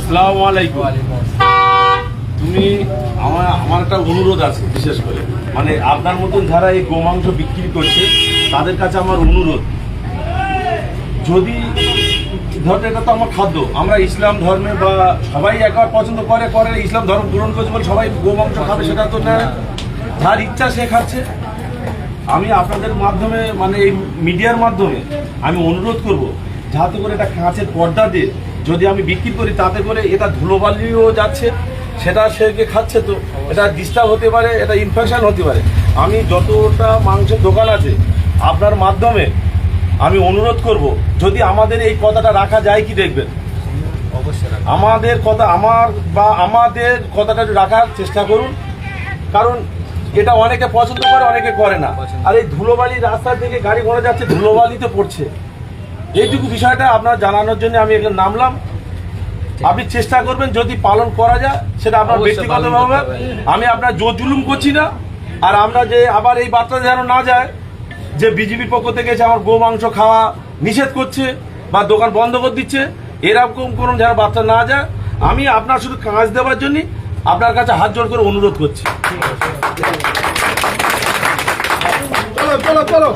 আসসালামু আলাইকুম। তুমি আমার একটা অনুরোধ আছে, বিশেষ করে মানে আপনার মতন যারা এই গোমাংস বিক্রি করছে তাদের কাছে আমার অনুরোধ, যদি ধরো এটা তো আমার খাদ্য, আমরা ইসলাম ধর্মে বা সবাই একবার পছন্দ করে ইসলাম ধর্ম পূরণ করছে বলে সবাই গোমাংস খাবে সেটা তো না, যার ইচ্ছা সে খাচ্ছে। আমি আপনাদের মাধ্যমে মানে এই মিডিয়ার মাধ্যমে আমি অনুরোধ করব, যাতে করে এটা কাঁচের পর্দা দিয়ে যদি আমি বিক্রি করি, তাতে করে এটা ধুলোবালিও যাচ্ছে, সেটা সে খাচ্ছে, তো এটা ডিস্টার্ব হতে পারে, এটা ইনফেকশন হতে পারে। আমি যতটা মাংসের দোকান আছে আপনার মাধ্যমে আমি অনুরোধ করব, যদি আমাদের এই কথাটা রাখা যায় কি দেখবেন, আমাদের কথা আমাদের কথাটা রাখার চেষ্টা করুন, কারণ এটা অনেকে পছন্দ করে অনেকে করে না। আর এই ধুলোবালি রাস্তা থেকে গাড়ি ঘোড়া যাচ্ছে, ধুলোবালিতে পড়ছে, এইটুকু বিষয়টা আপনার জানানোর জন্য আমি এখানে নামলাম। আপনি চেষ্টা করবেন যদি পালন করা যায়, সেটা আপনার ব্যক্তিগতভাবে, আমি আপনার জোর জুলুম করছি না। আর আমরা যে আবার এই বার্তা যেন না যায় যে বিজেপির পক্ষ থেকে এসে আমার গো মাংস খাওয়া নিষেধ করছে বা দোকান বন্ধ করে দিচ্ছে, এরকম কোনো যেন বার্তা না যায়, আমি আপনার শুধু কাজ দেওয়ার জন্য আপনার কাছে হাত জোড় করে অনুরোধ করছি। চলো চলো চলো।